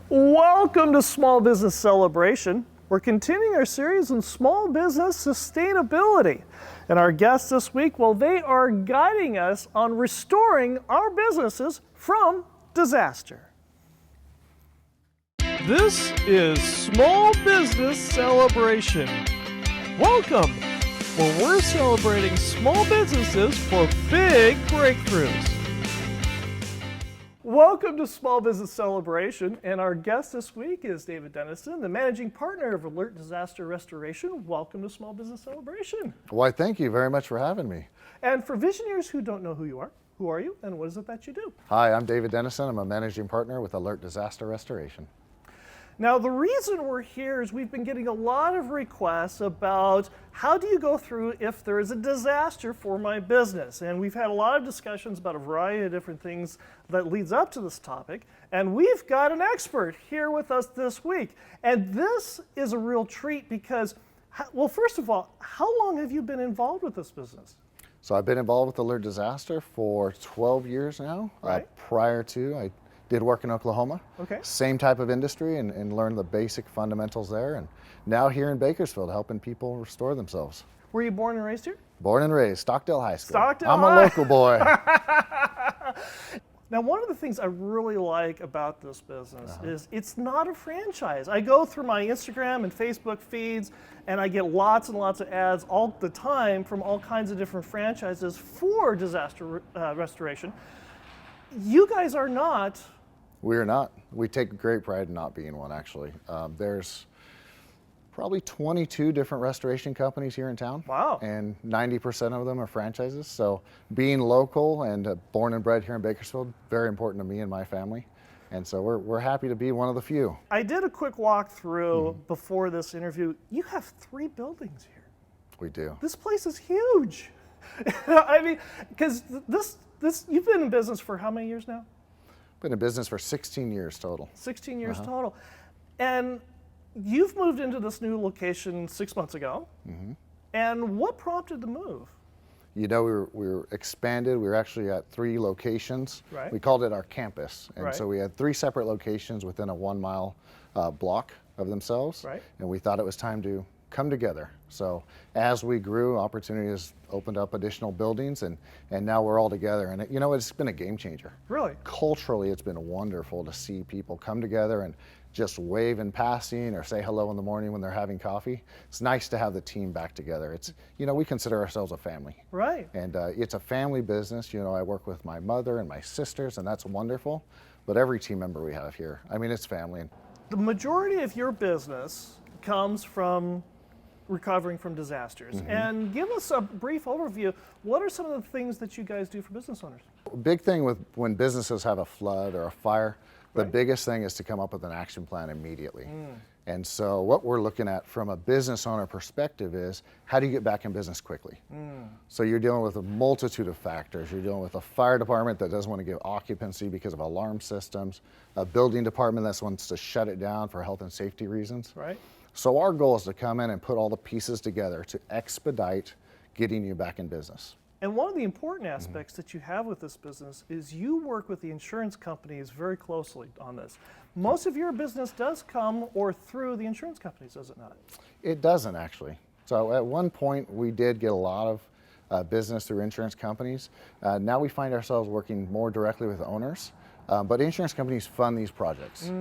Welcome to Small Business Celebration. We're continuing our series on small business sustainability. And our guests this week, well, they are guiding us on restoring our businesses from disaster. This is Small Business Celebration. Welcome, where we're celebrating small businesses for big breakthroughs. Welcome to Small Business Celebration, and our guest this week is David Denison, the managing partner of Alert Disaster Restoration. Welcome to Small Business Celebration. Why, thank you very much for having me. And for visionaries who don't know who are you and what is it that you do? Hi, I'm David Denison. I'm a managing partner with Alert Disaster Restoration. Now, the reason we're here is we've been getting a lot of requests about how do you go through if there is a disaster for my business? And we've had a lot of discussions about a variety of different things that leads up to this topic. And we've got an expert here with us this week. And this is a real treat because, well, first of all, how long have you been involved with this business? So I've been involved with Alert Disaster for 12 years now. Right. Prior to, I did work in Oklahoma. Okay. Same type of industry and learned the basic fundamentals there. And now here in Bakersfield, helping people restore themselves. Were you born and raised here? Born and raised, Stockdale High School. Stockdale I'm High. a local boy. Now, one of the things I really like about this business is it's not a franchise. I go through my Instagram and Facebook feeds, and I get lots and lots of ads all the time from all kinds of different franchises for disaster restoration. You guys are not. We are not. We take great pride in not being one, actually. There's probably 22 different restoration companies here in town. Wow. And 90% of them are franchises. So being local and born and bred here in Bakersfield, very important to me and my family. And so we're happy to be one of the few. I did a quick walk through before this interview. You have 3 buildings here. We do. This place is huge. I mean, because this you've been in business for how many years now? Been in business for 16 years total. 16 years total. And you've moved into this new location 6 months ago. And what prompted the move? You know, we were expanded. We were actually at 3 locations. Right. We called it our campus. And Right. so we had 3 separate locations within a 1-mile block of themselves. Right. And we thought it was time to come together. So as we grew, opportunities opened up additional buildings, and now we're all together. And you know, it's been a game changer. Really? Culturally, it's been wonderful to see people come together and just wave in passing or say hello in the morning when they're having coffee. It's nice to have the team back together. It's, you know, we consider ourselves a family. Right. And it's a family business. You know, I work with my mother and my sisters, and that's wonderful. But every team member we have here, I mean, it's family. The majority of your business comes from recovering from disasters. And give us a brief overview. What are some of the things that you guys do for business owners? Big thing with when businesses have a flood or a fire, the Right. biggest thing is to come up with an action plan immediately. And so what we're looking at from a business owner perspective is how do you get back in business quickly? So you're dealing with a multitude of factors. You're dealing with a fire department that doesn't want to give occupancy because of alarm systems, a building department that wants to shut it down for health and safety reasons. Right. So our goal is to come in and put all the pieces together to expedite getting you back in business. And one of the important aspects that you have with this business is you work with the insurance companies very closely on this. Most of your business does come or through the insurance companies, does it not? It doesn't actually. So at one point we did get a lot of business through insurance companies. Now we find ourselves working more directly with owners. But insurance companies fund these projects.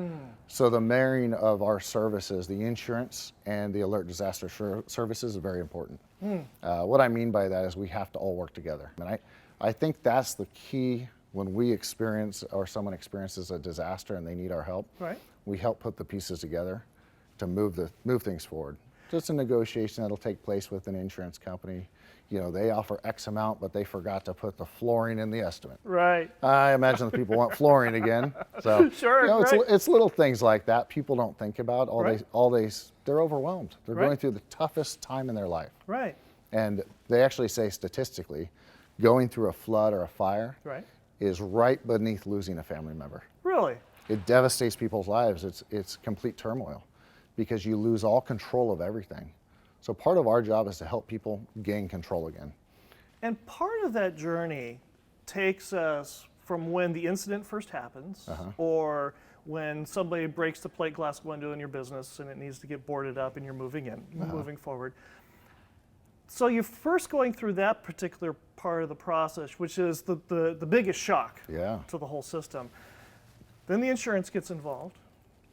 So the marrying of our services, the insurance and the alert disaster services is very important. What I mean by that is we have to all work together. And I think that's the key when we experience or someone experiences a disaster and they need our help. Right. We help put the pieces together to move things forward. Just a negotiation that'll take place with an insurance company. You know, they offer X amount, but they forgot to put the flooring in the estimate. Right. I imagine the people want flooring again. So Sure, you know, right. it's little things like that people don't think about. Right. They're overwhelmed. They're Right. going through the toughest time in their life. Right. And they actually say statistically, going through a flood or a fire Right. is right beneath losing a family member. Really? It devastates people's lives. It's complete turmoil because you lose all control of everything. So part of our job is to help people gain control again. And part of that journey takes us from when the incident first happens or when somebody breaks the plate glass window in your business and it needs to get boarded up and you're moving in, moving forward. So you're first going through that particular part of the process, which is the biggest shock to the whole system. Then the insurance gets involved,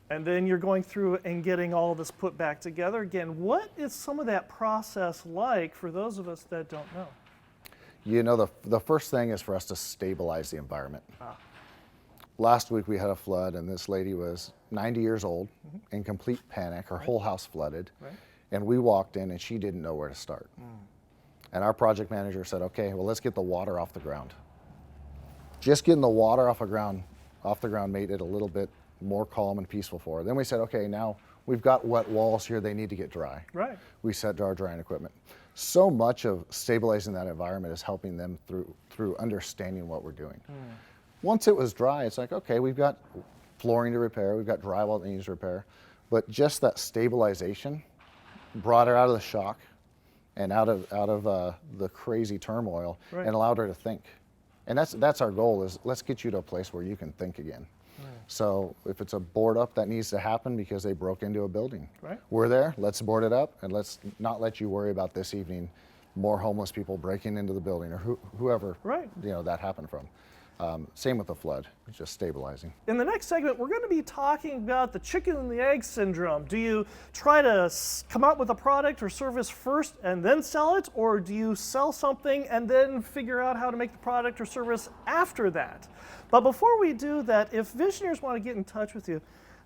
and then you're going through and getting all of this put back together again. What is some of that process like for those of us that don't know? You know, the first thing is for us to stabilize the environment. Last week we had a flood, and this lady was 90 years old, in complete panic. Her whole house flooded. And we walked in and she didn't know where to start. And our project manager said, okay, well, let's get the water off the ground. Just getting the water off the ground made it a little bit more calm and peaceful for her. Then we said, okay, now we've got wet walls here, they need to get dry. We set our drying equipment. So much of stabilizing that environment is helping them through understanding what we're doing. Once it was dry, it's like, okay, we've got flooring to repair, we've got drywall that needs repair, but just that stabilization brought her out of the shock and out of the crazy turmoil and allowed her to think. And that's our goal, is let's get you to a place where you can think again. So if it's a board up that needs to happen because they broke into a building, we're there, let's board it up, and let's not let you worry about this evening more homeless people breaking into the building, or whoever that happened from. Same with the flood, just stabilizing. In the next segment, we're going to be talking about the chicken and the egg syndrome. Do you try to come out with a product or service first and then sell it, or do you sell something and then figure out how to make the product or service after that? But before we do that, if visionaries want to get in touch with you,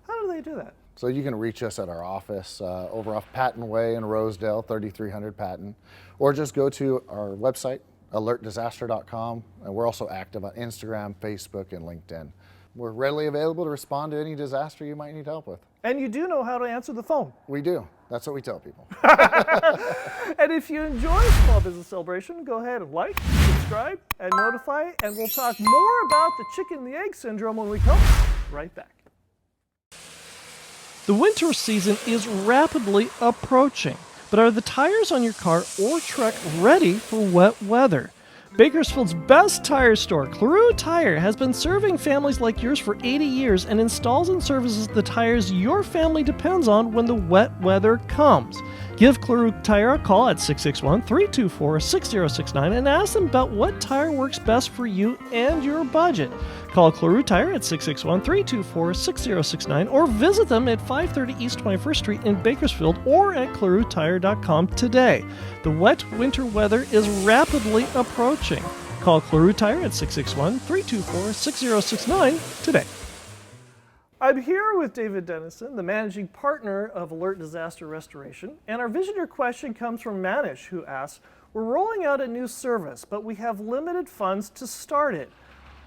how do they do that? So you can reach us at our office over off Patton Way in Rosedale, 3300 Patton, or just go to our website, alertdisaster.com, and we're also active on Instagram, Facebook, and LinkedIn. We're readily available to respond to any disaster you might need help with. And you do know how to answer the phone. We do. That's what we tell people. And if you enjoy Small Business Celebration, go ahead and like, subscribe, and notify, and we'll talk more about the chicken and the egg syndrome when we come right back. The winter season is rapidly approaching. But are the tires on your car or truck ready for wet weather? Bakersfield's best tire store, Cleroux Tire, has been serving families like yours for 80 years and installs and services the tires your family depends on when the wet weather comes. Give Cleroux Tire a call at 661-324-6069 and ask them about what tire works best for you and your budget. Call Cleroux Tire at 661-324-6069 or visit them at 530 East 21st Street in Bakersfield or at ClerouxTire.com today. The wet winter weather is rapidly approaching. Call Cleroux Tire at 661-324-6069 today. I'm here with David Denison, the managing partner of Alert Disaster Restoration, and our visitor question comes from Manish, who asks, we're rolling out a new service, but we have limited funds to start it.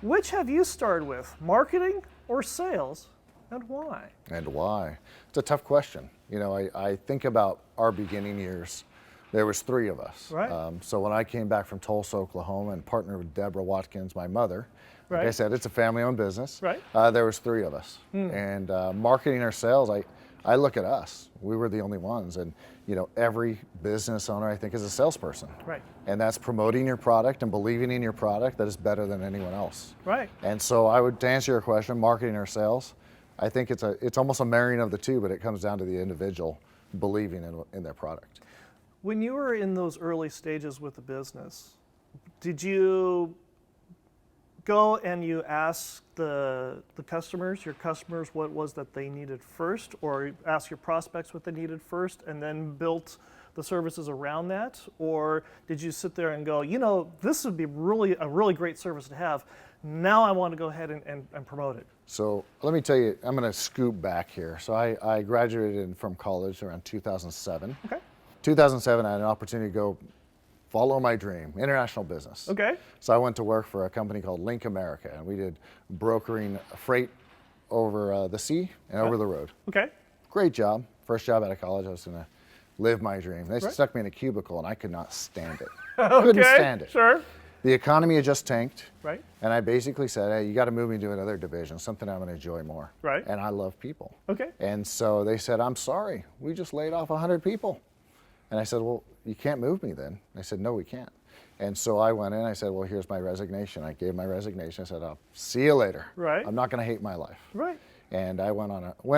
Which have you started with, marketing or sales, and why? And why? It's a tough question. You know, I think about our beginning years. There was 3 of us. So when I came back from Tulsa, Oklahoma, and partnered with Deborah Watkins, my mother, like I said, it's a family-owned business. There was 3 of us. And marketing or sales, I look at us. We were the only ones. And you know, every business owner, I think, is a salesperson. And that's promoting your product and believing in your product that is better than anyone else. And so I would, to answer your question, marketing or sales, I think it's almost a marrying of the two, but it comes down to the individual believing in their product. When you were in those early stages with the business, did you go and you ask the customers, your customers, what it was that they needed first, or ask your prospects what they needed first and then built the services around that? Or did you sit there and go, you know, this would be a really great service to have. Now I want to go ahead and promote it? So let me tell you, I'm going to scoop back here. So I graduated from college around 2007. 2007, I had an opportunity to go follow my dream, international business. So I went to work for a company called Link America, and we did brokering freight over the sea and over the road. Great job. First job out of college. I was going to live my dream. They stuck me in a cubicle, and I could not stand it. Couldn't stand it. The economy had just tanked, and I basically said, hey, you got to move me to another division, something I'm going to enjoy more. And I love people. And so they said, I'm sorry, we just laid off 100 people. And I said, well, you can't move me then. They said, no, we can't. And so I went in, I said, well, here's my resignation. I gave my resignation. I said, I'll see you later. I'm not going to hate my life. and I went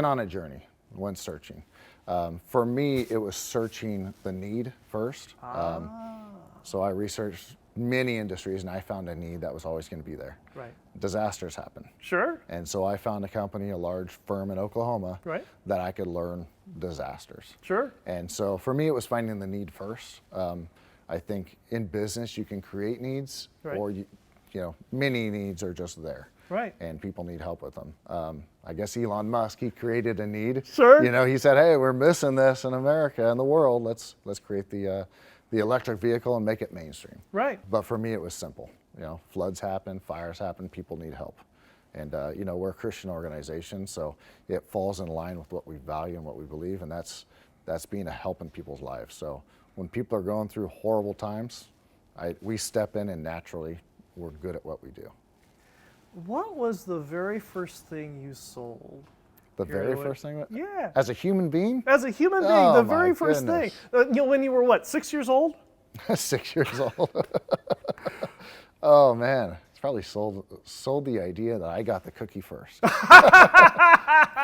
on a journey, went searching. For me, it was searching the need first. So I researched many industries, and I found a need that was always going to be there. Right. Disasters happen. Sure. And so I found a company, a large firm in Oklahoma, Right. that I could learn disasters. Sure. And so for me, it was finding the need first. I think in business, you can create needs, Right. or many needs are just there. Right. And people need help with them. I guess Elon Musk, he created a need. Sure. He said, hey, we're missing this in America and the world. Let's create the electric vehicle and make it mainstream. Right. But for me, it was simple. Floods happen, fires happen, people need help. And we're a Christian organization, so it falls in line with what we value and what we believe, and that's being a help in people's lives. So when people are going through horrible times, we step in, and naturally we're good at what we do. What was the very first thing you sold? The very first thing? Yeah. As a human being? As a human being, Oh, the my very first goodness. thing. When you were what, 6 years old? 6 years old. Oh man, it's probably sold the idea that I got the cookie first.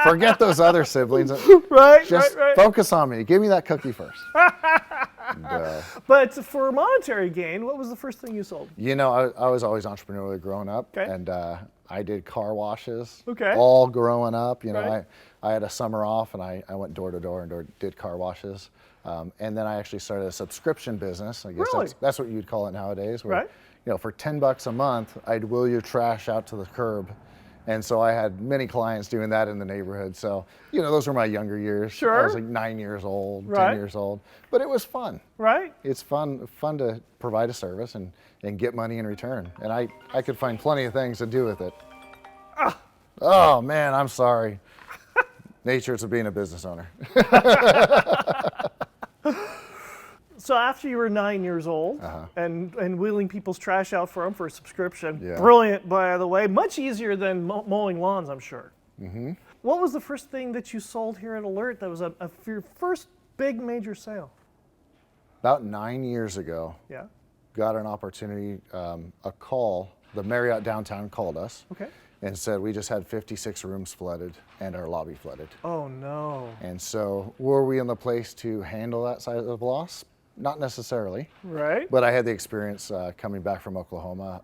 Forget those other siblings. Right, Just right. focus on me. Give me that cookie first. But for monetary gain, what was the first thing you sold? I was always entrepreneurial growing up, Okay. and I did car washes. Okay. All growing up, Right. I had a summer off, and I went door to door and did car washes. And then I actually started a subscription business. I guess Really? that's what you'd call it nowadays. Where, Right. for $10 a month, I'd wheel your trash out to the curb. And so I had many clients doing that in the neighborhood. So, those were my younger years. Sure. I was like 9 years old, Right. 10 years old. But it was fun. Right? It's fun to provide a service and get money in return. And I could find plenty of things to do with it. Oh, man, I'm sorry. Natures of being a business owner. So after you were 9 years old and wheeling people's trash out for them for a subscription, Yeah. brilliant, by the way, much easier than mowing lawns, I'm sure. Mm-hmm. What was the first thing that you sold here at Alert that was your first big major sale? About 9 years ago, Yeah. got an opportunity, a call. The Marriott downtown called us. Okay. And said we just had 56 rooms flooded and our lobby flooded. Oh, no. And so were we in the place to handle that size of loss? Not necessarily. Right? But I had the experience coming back from Oklahoma.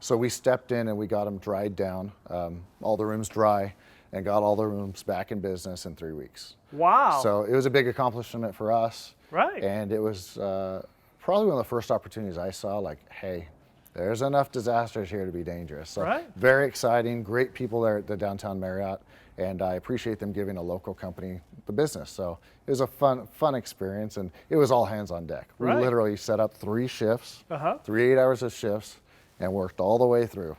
So we stepped in and we got them dried down, all the rooms dry, and got all the rooms back in business in 3 weeks. Wow. So it was a big accomplishment for us. Right. And it was probably one of the first opportunities I saw, like, hey, there's enough disasters here to be dangerous. So Right. very exciting, great people there at the downtown Marriott, and I appreciate them giving a local company the business. So it was a fun experience, and it was all hands on deck. We Right. literally set up 3 shifts, Uh-huh. 3 8-hour shifts, and worked all the way through.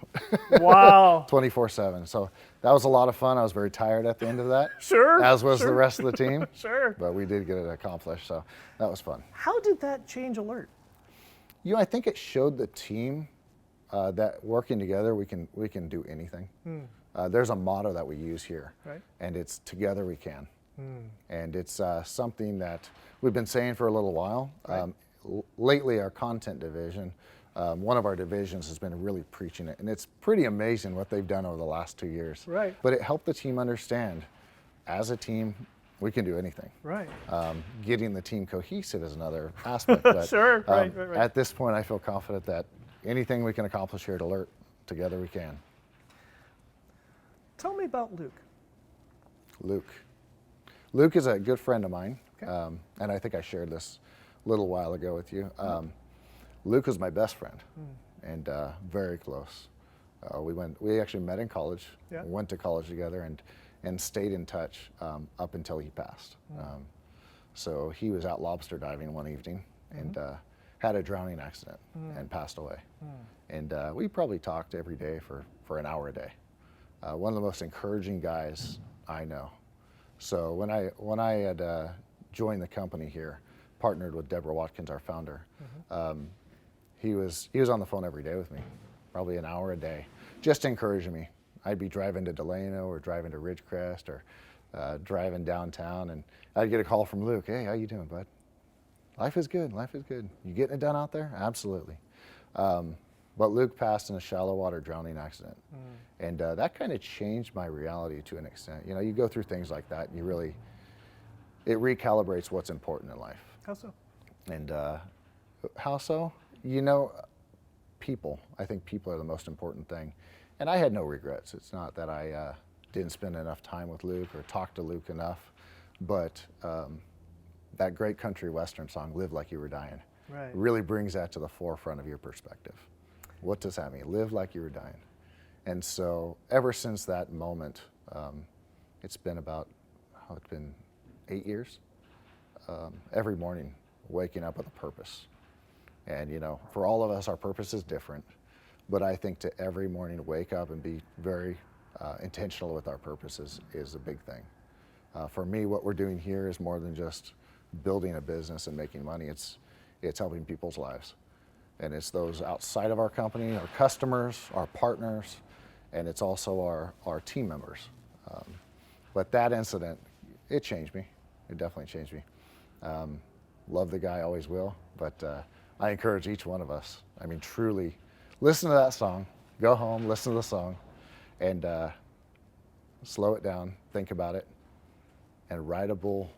Wow. 24/7. So that was a lot of fun. I was very tired at the end of that. Sure, As was sure. the rest of the team. Sure. But we did get it accomplished, so that was fun. How did that change Alert? I think it showed the team that working together, we can do anything. There's a motto that we use here, Right. and it's together we can. And it's something that we've been saying for a little while. Right. Lately, our content division, one of our divisions has been really preaching it, and it's pretty amazing what they've done over the last 2 years. Right. But it helped the team understand, as a team, we can do anything. Right. Getting the team cohesive is another aspect. But, Sure, right. At this point, I feel confident that anything we can accomplish here at Alert, together we can. Tell me about Luke. Luke is a good friend of mine, Okay. and I think I shared this a little while ago with you. Luke was my best friend, and very close. We actually met in college, Yeah. went to college together, and stayed in touch up until he passed. So he was out lobster diving one evening and had a drowning accident and passed away. And we probably talked every day for an hour a day. One of the most encouraging guys I know. So when I had joined the company here, partnered with Deborah Watkins, our founder, he was on the phone every day with me, probably an hour a day, just encouraging me. I'd be driving to Delano or driving to Ridgecrest or driving downtown, and I'd get a call from Luke. Hey, how you doing, bud? Life is good. Life is good. You getting it done out there? Absolutely. But Luke passed in a shallow water drowning accident. And that kind of changed my reality to an extent. You know, you go through things like that and it recalibrates what's important in life. How so? And how so? You know, people. I think people are the most important thing. And I had no regrets. It's not that I didn't spend enough time with Luke or talk to Luke enough, but that great country western song, Live Like You Were Dying, really brings that to the forefront of your perspective. What does that mean? Live like you were dying. And so ever since that moment, it's been 8 years, every morning waking up with a purpose. And you know, for all of us, our purpose is different, but I think to every morning wake up and be very intentional with our purposes is a big thing. For me, what we're doing here is more than just building a business and making money. It's helping people's lives. And it's those outside of our company, our customers, our partners, and it's also our team members. But that incident, it changed me. It definitely changed me. Love the guy, always will, but I encourage each one of us, I mean, truly, listen to that song, go home, listen to the song, and slow it down, think about it, and ride a bull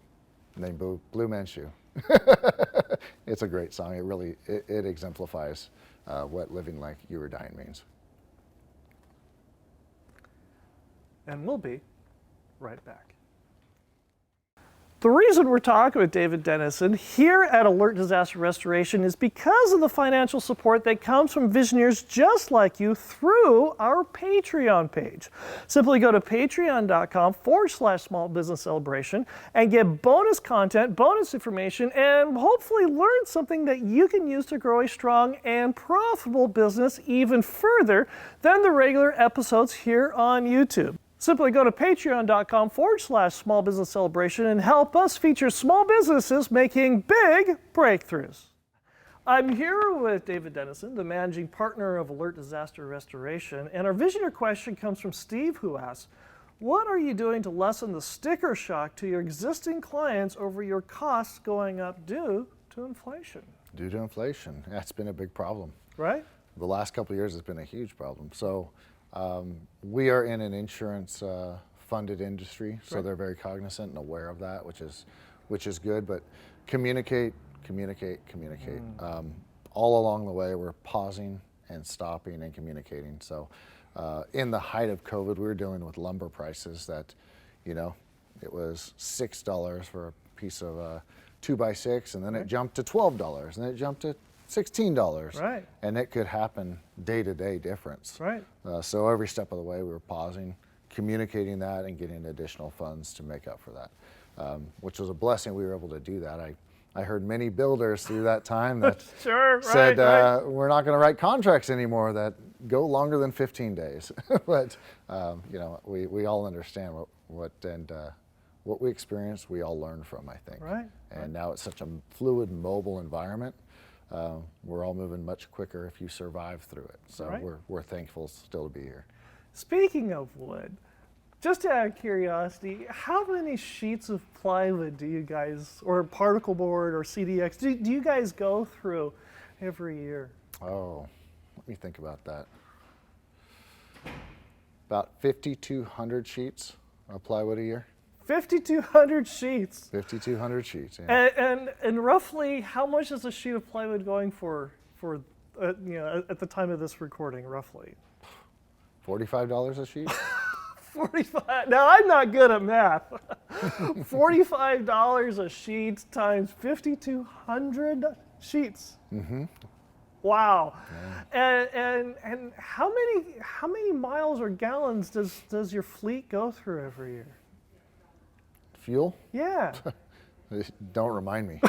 named Blue Manchu. It's a great song. It really, it exemplifies what living like you were dying means. And we'll be right back. The reason we're talking with David Denison here at Alert Disaster Restoration is because of the financial support that comes from visionaries just like you through our Patreon page. Simply go to patreon.com/small business celebration and get bonus content, bonus information, and hopefully learn something that you can use to grow a strong and profitable business even further than the regular episodes here on YouTube. Simply go to patreon.com/small business celebration and help us feature small businesses making big breakthroughs. I'm here with David Denison, the managing partner of Alert Disaster Restoration, and our visionary question comes from Steve, who asks, what are you doing to lessen the sticker shock to your existing clients over your costs going up due to inflation? Due to inflation, that's been a big problem. Right? The last couple of years has been a huge problem. So we are in an insurance funded industry, so they're very cognizant and aware of that, which is good. But communicate. All along the way, we're pausing and stopping and communicating. So in the height of COVID, we were dealing with lumber prices that, you know, it was $6 for a piece of 2x6, and then it jumped to $12, and then it jumped to $16. Right. And it could happen day-to-day difference. Right. So every step of the way we were pausing, communicating that, and getting additional funds to make up for that, which was a blessing. We were able to do that. I heard many builders through that time that said, we're not going to write contracts anymore that go longer than 15 days. But you know, we all understand what we experienced, we all learned from, I think. Right. And now it's such a fluid, mobile environment. We're all moving much quicker if you survive through it. So we're thankful still to be here. Speaking of wood, just out of curiosity, how many sheets of plywood do you guys, or particle board or CDX, do you guys go through every year? Oh, let me think about that. About 5,200 sheets of plywood a year. 5,200 sheets. 5,200 sheets. Yeah. And roughly, how much is a sheet of plywood going for you know, at the time of this recording, roughly? $45 a sheet. 45. Now I'm not good at math. $45 a sheet times 5,200 sheets. Mm-hmm. Wow. Yeah. And how many miles or gallons does your fleet go through every year? Fuel? Yeah. Don't remind me.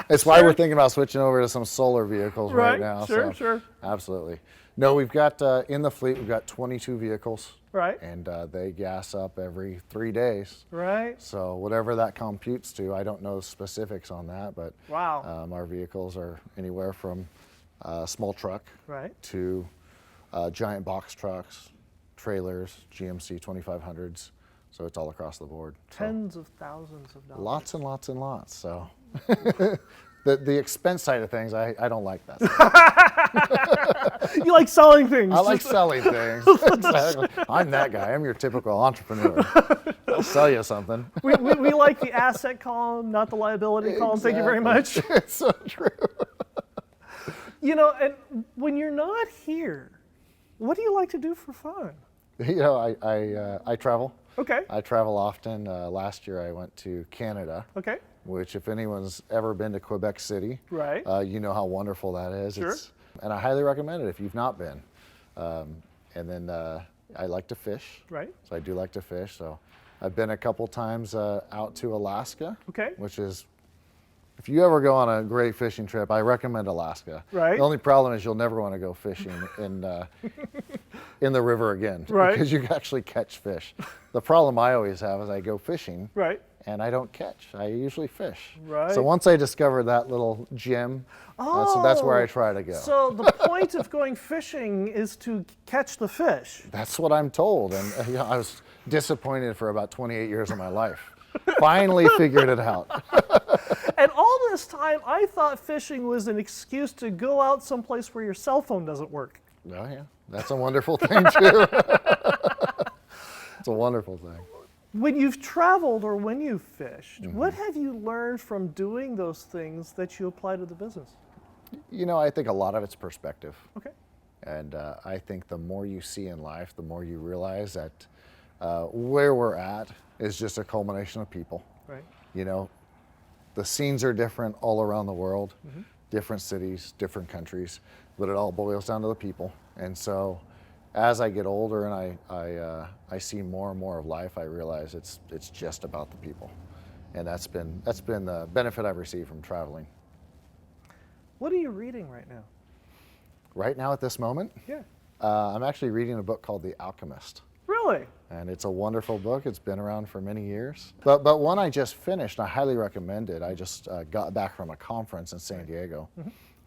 It's why we're thinking about switching over to some solar vehicles right now. Sure. Absolutely. No, we've got, in the fleet, we've got 22 vehicles. Right. And they gas up every 3 days. Right. So whatever that computes to, I don't know specifics on that, but wow. Our vehicles are anywhere from a small truck to giant box trucks, trailers, GMC 2500s. So it's all across the board. Tens of thousands of dollars. Lots and lots and lots. So The expense side of things, I don't like that. You like selling things. I like selling things. Exactly. I'm that guy. I'm your typical entrepreneur. I'll sell you something. We like the asset column, not the liability column. Thank you very much. It's so true. You know, and when you're not here, what do you like to do for fun? You know, I travel. Okay. I travel often. Last year I went to Canada. Okay. Which, if anyone's ever been to Quebec City, Right. You know how wonderful that is. Sure. And I highly recommend it if you've not been. And then I like to fish. Right. So I do like to fish. So I've been a couple times out to Alaska. Okay. Which is, if you ever go on a great fishing trip, I recommend Alaska. Right. The only problem is you'll never want to go fishing in the river again. Right. Because you actually catch fish. The problem I always have is I go fishing. Right. And I don't catch. I usually fish. Right. So once I discovered that little gem, that's where I try to go. So the point of going fishing is to catch the fish. That's what I'm told. And you know, I was disappointed for about 28 years of my life. Finally figured it out. And all this time, I thought fishing was an excuse to go out someplace where your cell phone doesn't work. Oh yeah, that's a wonderful thing too. It's a wonderful thing. When you've traveled or when you've fished, what have you learned from doing those things that you apply to the business? You know, I think a lot of it's perspective. Okay. And I think the more you see in life, the more you realize that where we're at is just a culmination of people. Right. You know, the scenes are different all around the world, different cities, different countries, but it all boils down to the people. And so as I get older and I see more and more of life, I realize it's just about the people. And that's been the benefit I've received from traveling. What are you reading right now? Right now at this moment, Yeah. I'm actually reading a book called The Alchemist. Really? And it's a wonderful book. It's been around for many years. But one I just finished, and I highly recommend it. I just got back from a conference in San Diego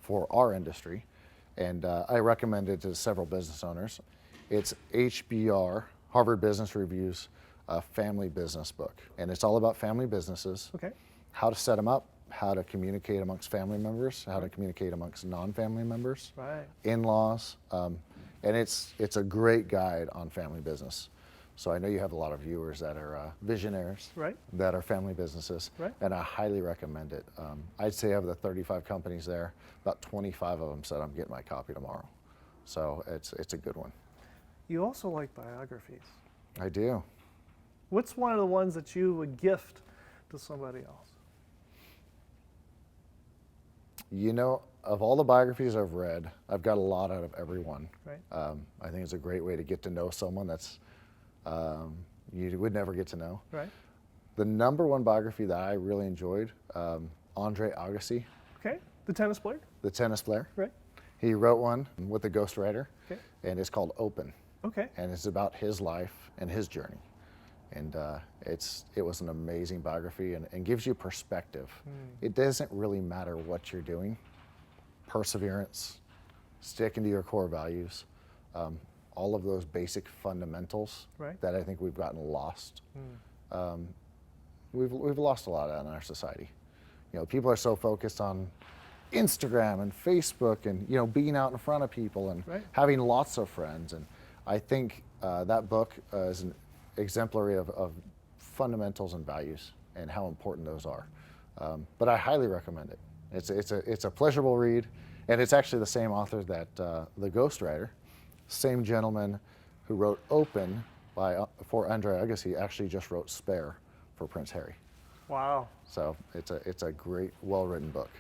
for our industry, and I recommend it to several business owners. It's HBR, Harvard Business Review's family business book. And it's all about family businesses, Okay. how to set them up, how to communicate amongst family members, how to communicate amongst non-family members, Right. in-laws, and it's a great guide on family business. So I know you have a lot of viewers that are visionaries, Right. that are family businesses, Right. and I highly recommend it. I'd say of the 35 companies there, about 25 of them said I'm getting my copy tomorrow. So it's a good one. You also like biographies. I do. What's one of the ones that you would gift to somebody else? You know, of all the biographies I've read, I've got a lot out of every one. Right. I think it's a great way to get to know someone that's you would never get to know. Right. The number one biography that I really enjoyed, Andre Agassi, Okay. The tennis player. the tennis player. Right. He wrote one with a ghostwriter, Okay. and it's called Open, Okay. and it's about his life and his journey. And it was an amazing biography and gives you perspective. It doesn't really matter what you're doing. Perseverance, sticking to your core values, all of those basic fundamentals Right. that I think we've gotten lost. We've lost a lot of that in our society. You know, people are so focused on Instagram and Facebook and, you know, being out in front of people and Right. having lots of friends. And I think that book is an exemplary of fundamentals and values and how important those are. But I highly recommend it. It's a pleasurable read, and it's actually the same author that the ghostwriter, same gentleman who wrote Open for Andre Agassi, actually just wrote Spare for Prince Harry. Wow. So it's a great, well-written book.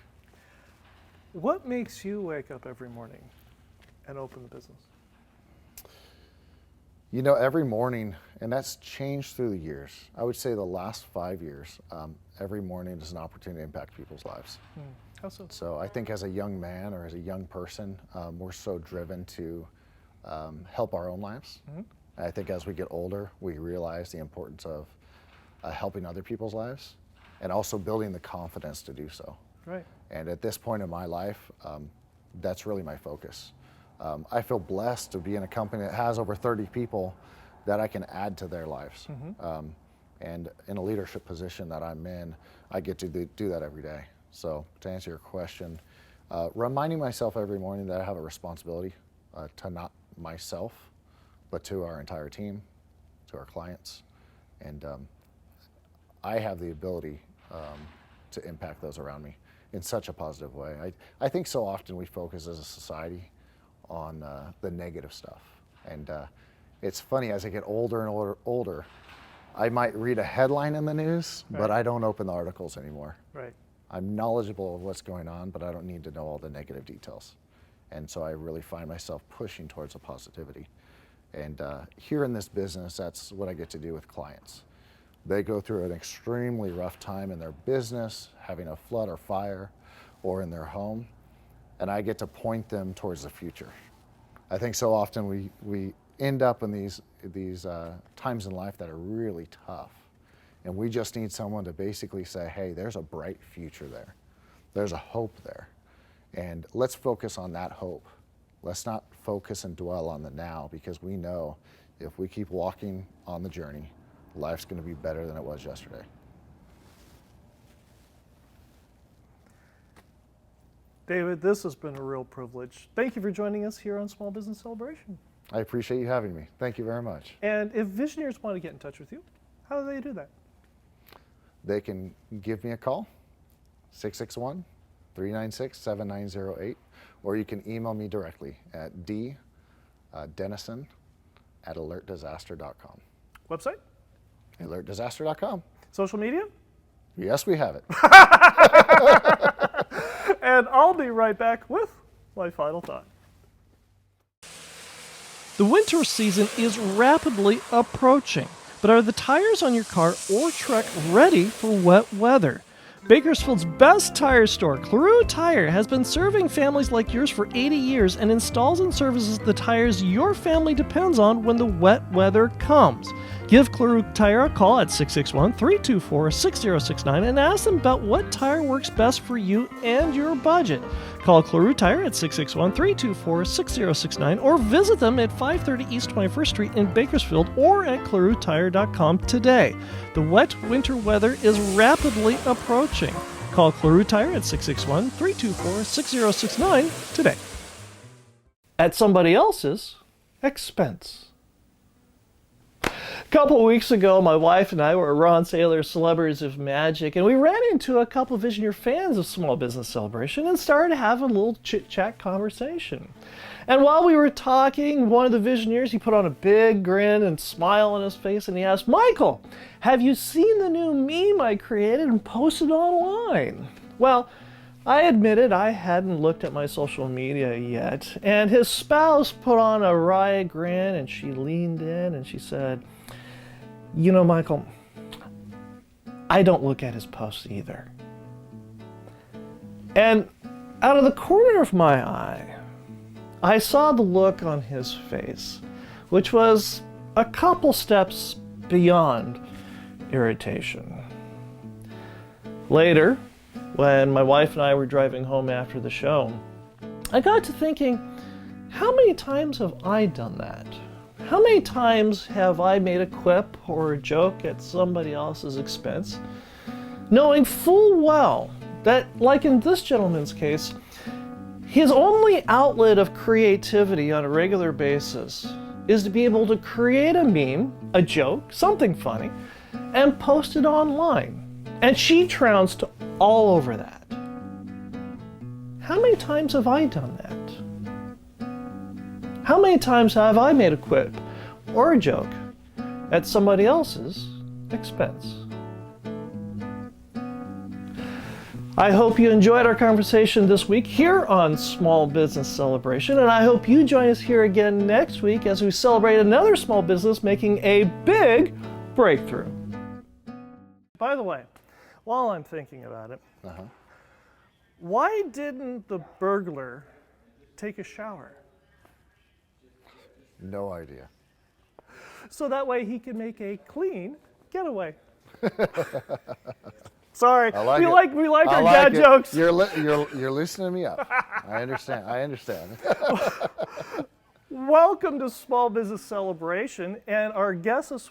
What makes you wake up every morning and open the business? You know, every morning, and that's changed through the years. I would say the last 5 years, every morning is an opportunity to impact people's lives. How so? So I think as a young man or as a young person, we're so driven to help our own lives. I think as we get older, we realize the importance of helping other people's lives and also building the confidence to do so. Right. And at this point in my life, that's really my focus. I feel blessed to be in a company that has over 30 people that I can add to their lives. And in a leadership position that I'm in, I get to do that every day. So to answer your question, reminding myself every morning that I have a responsibility to not myself, but to our entire team, to our clients. And I have the ability to impact those around me in such a positive way. I think so often we focus as a society on the negative stuff. And it's funny, as I get older and older, I might read a headline in the news, but I don't open the articles anymore. Right. I'm knowledgeable of what's going on, but I don't need to know all the negative details. And so I really find myself pushing towards a positivity. And here in this business, that's what I get to do with clients. They go through an extremely rough time in their business, having a flood or fire, or in their home, and I get to point them towards the future. I think so often we end up in these times in life that are really tough, and we just need someone to basically say, hey, there's a bright future there. There's a hope there, and let's focus on that hope. Let's not focus and dwell on the now, because we know if we keep walking on the journey, life's going to be better than it was yesterday. David, this has been a real privilege. Thank you for joining us here on Small Business Celebration. I appreciate you having me. Thank you very much. And if visionaries want to get in touch with you, how do they do that? They can give me a call, 661-396-7908, or you can email me directly at denison@alertdisaster.com. Website? alertdisaster.com. Social media? Yes, we have it. And I'll be right back with my final thought. The winter season is rapidly approaching, but are the tires on your car or truck ready for wet weather? Bakersfield's best tire store, Cleroux Tire, has been serving families like yours for 80 years and installs and services the tires your family depends on when the wet weather comes. Give Cleroux Tire a call at 661-324-6069 and ask them about what tire works best for you and your budget. Call Cleroux Tire at 661-324-6069 or visit them at 530 East 21st Street in Bakersfield or at ClerouxTire.com today. The wet winter weather is rapidly approaching. Call Cleroux Tire at 661-324-6069 today. At somebody else's expense. A couple of weeks ago, my wife and I were at Ron Saylor's Celebrities of Magic, and we ran into a couple of Visioneer fans of Small Business Celebration and started having a little chit-chat conversation. And while we were talking, one of the Visioneers, he put on a big grin and smile on his face, and he asked, Michael, have you seen the new meme I created and posted online? Well, I admitted I hadn't looked at my social media yet, and his spouse put on a wry grin, and she leaned in and she said, you know, Michael, I don't look at his posts either. And out of the corner of my eye, I saw the look on his face, which was a couple steps beyond irritation. Later, when my wife and I were driving home after the show, I got to thinking, how many times have I done that? How many times have I made a quip or a joke at somebody else's expense, knowing full well that, like in this gentleman's case, his only outlet of creativity on a regular basis is to be able to create a meme, a joke, something funny, and post it online. And she trounced all over that. How many times have I done that? How many times have I made a quip or a joke at somebody else's expense? I hope you enjoyed our conversation this week here on Small Business Celebration, and I hope you join us here again next week as we celebrate another small business making a big breakthrough. By the way, while I'm thinking about it, why didn't the burglar take a shower? No idea. So that way he can make a clean getaway. Sorry, we like our dad jokes. You're loosening me up. I understand. Welcome to Small Business Celebration, and our guest is